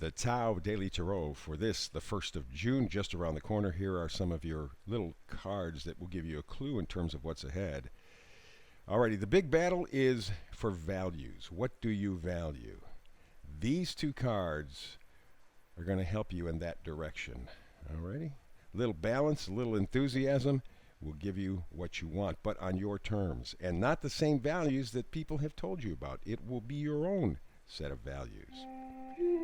the Tao Daily Tarot for this, the 1st of June, just around the corner. Here are some of your little cards that will give you a clue in terms of what's ahead. Alrighty, the big battle is for values. What do you value? These two cards are going to help you in that direction. Alrighty? A little balance, a little enthusiasm will give you what you want, but on your terms, and not the same values that people have told you about. It will be your own set of values.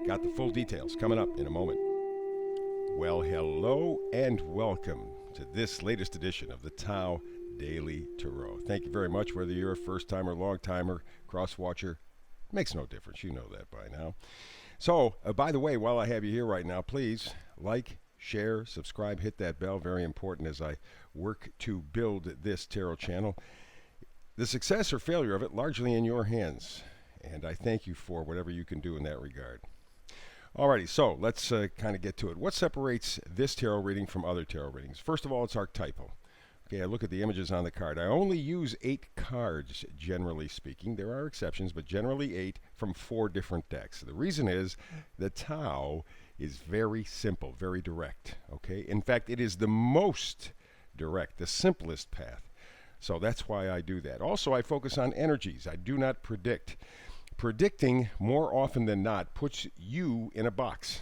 Got the full details coming up in a moment. Well, hello and welcome to this latest edition of the Tao Daily Tarot. Thank you very much, whether you're a first-timer, long-timer, cross-watcher. Makes no difference. You know that by now. So, by the way, while I have you here right now, please like, share, subscribe, hit that bell. Very important as I work to build this tarot channel. The success or failure of it largely in your hands. And I thank you for whatever you can do in that regard. Alrighty, so let's kind of get to it. What separates this tarot reading from other tarot readings? First of all, it's archetypal. Okay, I look at the images on the card. I only use 8 cards, generally speaking. There are exceptions, but generally 8 from 4 different decks. The reason is the Tao is very simple, very direct. Okay, in fact, it is the most direct, the simplest path. So that's why I do that. Also, I focus on energies. I do not predict. Predicting, more often than not, puts you in a box.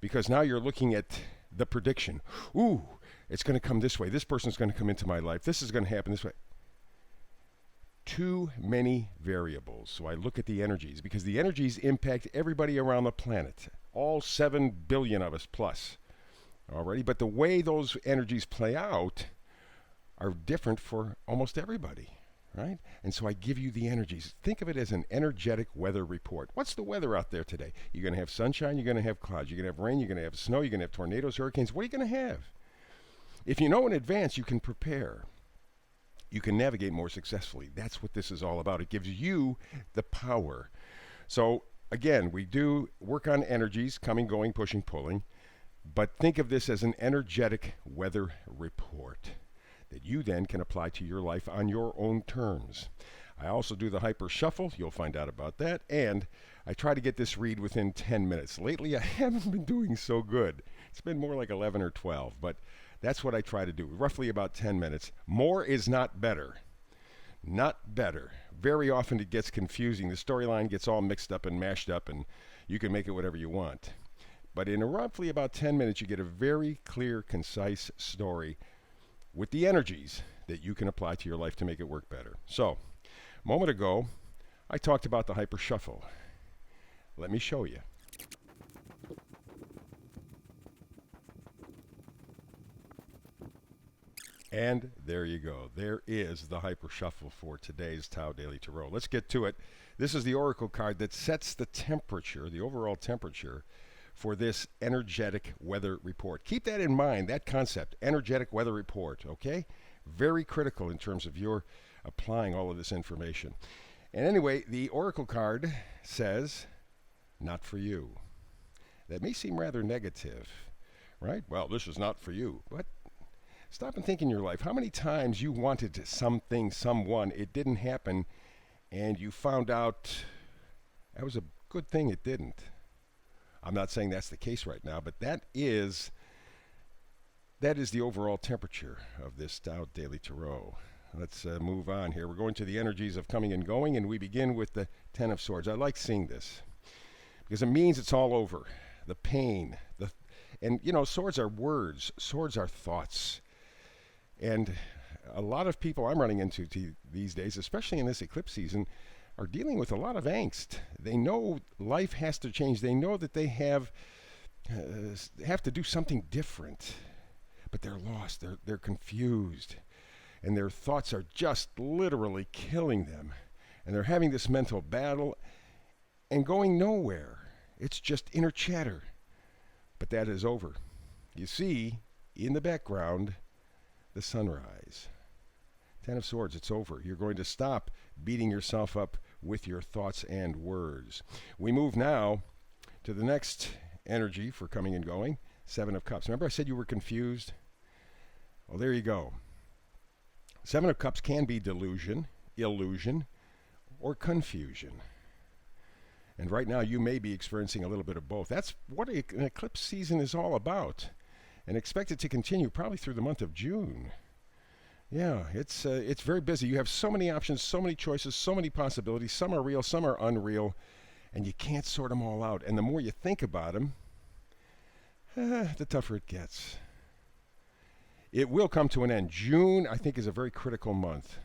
Because now you're looking at the prediction. Ooh, it's going to come this way. This person's going to come into my life. This is going to happen this way. Too many variables. So I look at the energies, because the energies impact everybody around the planet. All 7 billion of us plus. Already, but the way those energies play out are different for almost everybody. Right? And so I give you the energies. Think of it as an energetic weather report. What's the weather out there today? You're going to have sunshine, you're going to have clouds, you're going to have rain, you're going to have snow, you're going to have tornadoes, hurricanes. What are you going to have? If you know in advance, you can prepare. You can navigate more successfully. That's what this is all about. It gives you the power. So again, we do work on energies, coming, going, pushing, pulling. But think of this as an energetic weather report that you then can apply to your life on your own terms. I also do the hyper shuffle. You'll find out about that. And I try to get this read within 10 minutes. Lately, I haven't been doing so good. It's been more like 11 or 12, but that's what I try to do, roughly about 10 minutes. More is not better. Not better. Very often it gets confusing. The storyline gets all mixed up and mashed up, and you can make it whatever you want. But in roughly about 10 minutes, you get a very clear, concise story with the energies that you can apply to your life to make it work better. So, a moment ago, I talked about the hyper shuffle. Let me show you. And there you go. There is the hyper shuffle for today's Tao Daily Tarot. Let's get to it. This is the oracle card that sets the temperature, the overall temperature, for this energetic weather report. Keep that in mind, that concept, energetic weather report, okay? Very critical in terms of your applying all of this information. And anyway, the oracle card says, not for you. That may seem rather negative, right? Well, this is not for you. But stop and think in your life. How many times you wanted something, someone, it didn't happen, and you found out that was a good thing it didn't? I'm not saying that's the case right now, but that is the overall temperature of this Tao Daily Tarot. Let's move on here. We're going to the energies of coming and going, and we begin with the Ten of Swords. I like seeing this because it means it's all over. The pain, and you know, swords are words. Swords are thoughts. And a lot of people I'm running into these days, especially in this eclipse season, are dealing with a lot of angst. They know life has to change. They know that they have to do something different, but they're lost. They're confused, and their thoughts are just literally killing them. And they're having this mental battle and going nowhere. It's just inner chatter. But that is over. You see, in the background, the sunrise. Ten of Swords, it's over. You're going to stop beating yourself up with your thoughts and words. We move now to the next energy for coming and going, Seven of Cups. Remember I said you were confused? Well, there you go. Seven of Cups can be delusion, illusion, or confusion. And right now, you may be experiencing a little bit of both. That's what an eclipse season is all about, and expect it to continue probably through the month of June. Yeah, it's very busy. You have so many options, so many choices, so many possibilities. Some are real, some are unreal, and you can't sort them all out. And the more you think about them, the tougher it gets. It will come to an end. June, I think, is a very critical month,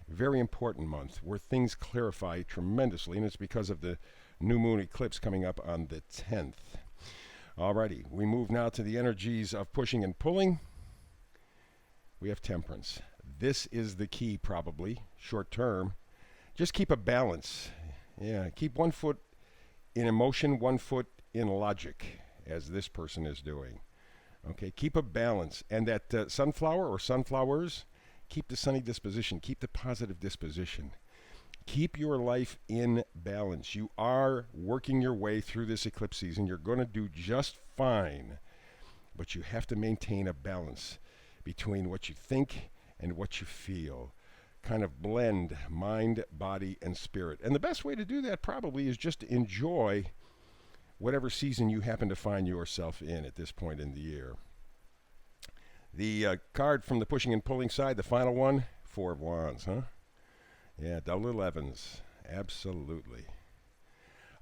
very important month, where things clarify tremendously, and it's because of the new moon eclipse coming up on the 10th. Alrighty, we move now to the energies of pushing and pulling. We have temperance. This is the key, probably, short term. Just keep a balance. Yeah, keep one foot in emotion, one foot in logic, as this person is doing. Okay, keep a balance. And that sunflower or sunflowers, keep the sunny disposition, keep the positive disposition. Keep your life in balance. You are working your way through this eclipse season. You're going to do just fine, but you have to maintain a balance between what you think and what you feel. Kind of blend mind, body, and spirit. And the best way to do that probably is just to enjoy whatever season you happen to find yourself in at this point in the year. The card from the pushing and pulling side, the final one, Four of Wands, huh? Yeah, double 11s, absolutely.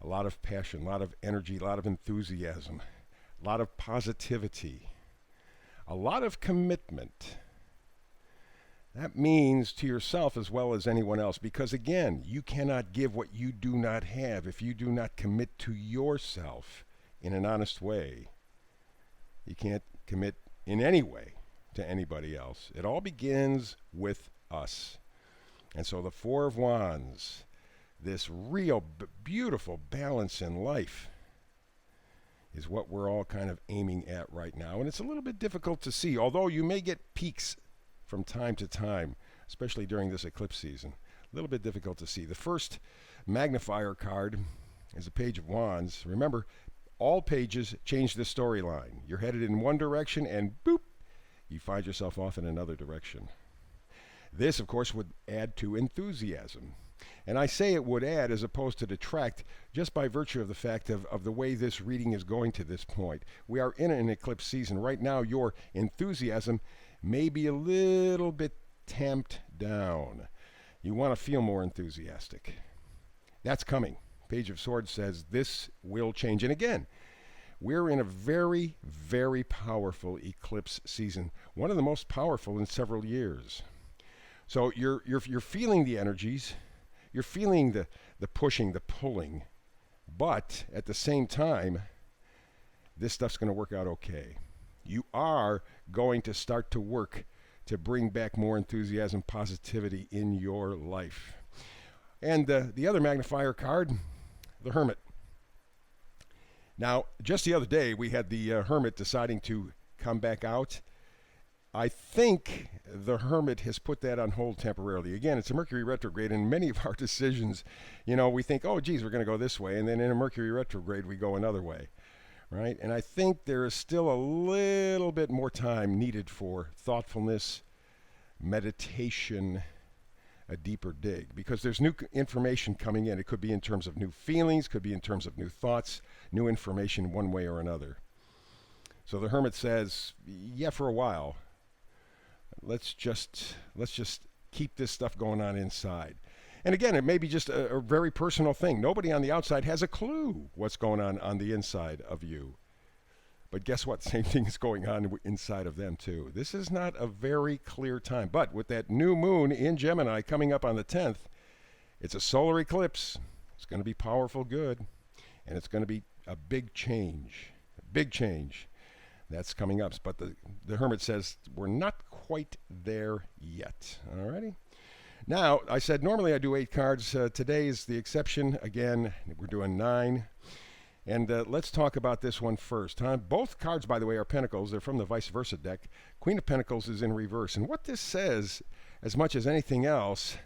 A lot of passion, a lot of energy, a lot of enthusiasm, a lot of positivity, a lot of commitment. That means to yourself as well as anyone else, because again, you cannot give what you do not have if you do not commit to yourself in an honest way. You can't commit in any way to anybody else. It all begins with us. And so the Four of Wands, this real beautiful balance in life, is what we're all kind of aiming at right now. And it's a little bit difficult to see, although you may get peaks from time to time, especially during this eclipse season. A little bit difficult to see. The first magnifier card is a Page of Wands. Remember, all pages change the storyline. You're headed in one direction and boop, you find yourself off in another direction. This, of course, would add to enthusiasm. And I say it would add as opposed to detract just by virtue of the fact of the way this reading is going to this point. We are in an eclipse season. Right now, your enthusiasm may be a little bit tamped down. You want to feel more enthusiastic. That's coming. Page of Swords says this will change. And again, we're in a very, very powerful eclipse season. One of the most powerful in several years. So you're feeling the energies. You're feeling the pushing, the pulling. But at the same time, this stuff's going to work out okay. You are going to start to work to bring back more enthusiasm, positivity in your life. And the other magnifier card, the Hermit. Now, just the other day, we had the Hermit deciding to come back out. I think the Hermit has put that on hold temporarily. Again, it's a Mercury retrograde, and many of our decisions, we think, oh, geez, we're going to go this way, and then in a Mercury retrograde, we go another way. Right? And I think there is still a little bit more time needed for thoughtfulness, meditation, a deeper dig, because there's new information coming in. It could be in terms of new feelings, could be in terms of new thoughts, new information one way or another. So the Hermit says, yeah, for a while, let's just keep this stuff going on inside. And again, it may be just a very personal thing. Nobody on the outside has a clue what's going on the inside of you. But guess what? Same thing is going on inside of them, too. This is not a very clear time. But with that new moon in Gemini coming up on the 10th, it's a solar eclipse. It's going to be powerful good. And it's going to be a big change. A big change. That's coming up. But the Hermit says we're not quite there yet. All righty? Now, I said normally I do 8 cards. Today is the exception. Again, we're doing 9. And let's talk about this one first. Both cards, by the way, are Pentacles. They're from the Vice Versa deck. Queen of Pentacles is in reverse. And what this says, as much as anything else,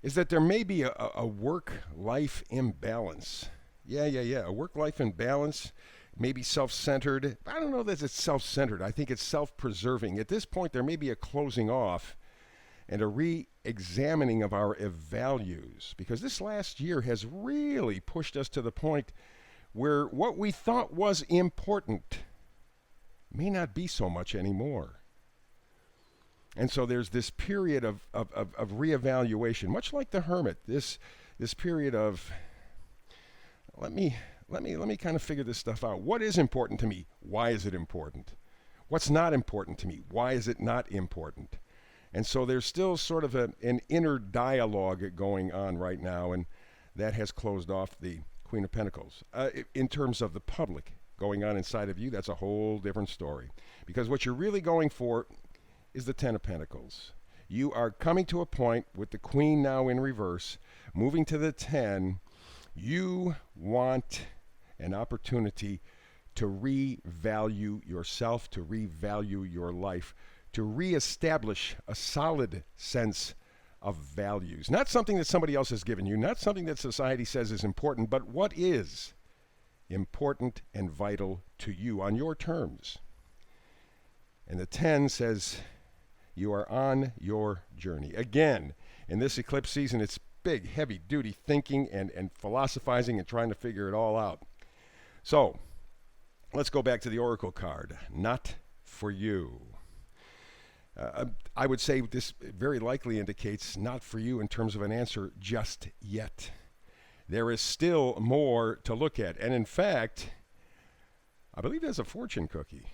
is that there may be a work-life imbalance. Yeah. A work-life imbalance, maybe self-centered. I don't know that it's self-centered. I think it's self-preserving. At this point, there may be a closing off and a examining of our values, because this last year has really pushed us to the point where what we thought was important may not be so much anymore. And so there's this period of reevaluation, much like the hermit, this period of let me kind of figure this stuff out. What is important to me? Why is it important? What's not important to me? Why is it not important? And so there's still sort of an inner dialogue going on right now, and that has closed off the Queen of Pentacles. In terms of the public going on inside of you, that's a whole different story. Because what you're really going for is the Ten of Pentacles. You are coming to a point with the Queen now in reverse, moving to the 10. You want an opportunity to revalue yourself, to revalue your life, to reestablish a solid sense of values. Not something that somebody else has given you, not something that society says is important, but what is important and vital to you on your terms. And the 10 says you are on your journey. Again, in this eclipse season, it's big, heavy-duty thinking and philosophizing and trying to figure it all out. So, let's go back to the Oracle card. Not for you. I would say this very likely indicates not for you in terms of an answer just yet. There is still more to look at. And in fact, I believe there's a fortune cookie.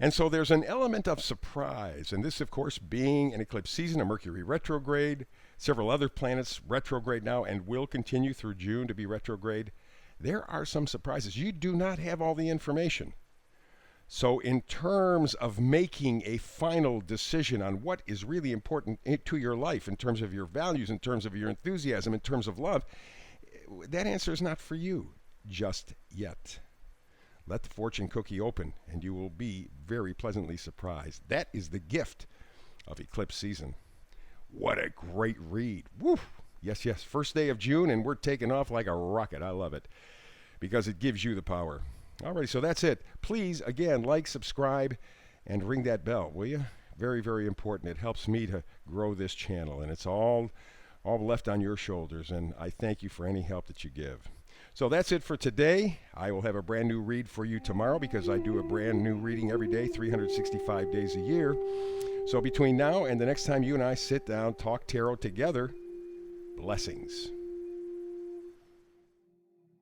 And so there's an element of surprise. And this, of course, being an eclipse season, a Mercury retrograde, several other planets retrograde now and will continue through June to be retrograde. There are some surprises. You do not have all the information. So in terms of making a final decision on what is really important to your life, in terms of your values, in terms of your enthusiasm, in terms of love, that answer is not for you just yet. Let the fortune cookie open, and you will be very pleasantly surprised. That is the gift of eclipse season. What a great read. Woo! Yes, yes. First day of June, and we're taking off like a rocket. I love it because it gives you the power. All right, so that's it. Please, again, like, subscribe, and ring that bell, will you? Very, very important. It helps me to grow this channel, and it's all left on your shoulders, and I thank you for any help that you give. So that's it for today. I will have a brand new read for you tomorrow because I do a brand new reading every day, 365 days a year. So between now and the next time you and I sit down, talk tarot together, blessings.